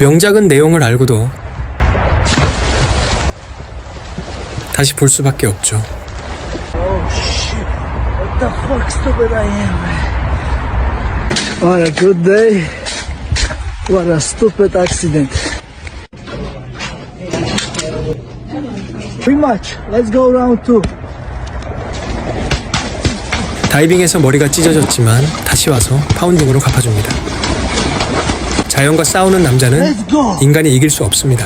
명작은 내용을 알고도 다시 볼 수밖에 없죠. Oh shit. What the fuck stupid I am, man. What a good day. What a stupid accident. Rematch. Let's go round 2. 다이빙에서 머리가 찢어졌지만 다시 와서 파운딩으로 갚아줍니다. 자연과 싸우는 남자는 Let's go. 인간이 이길 수 없습니다.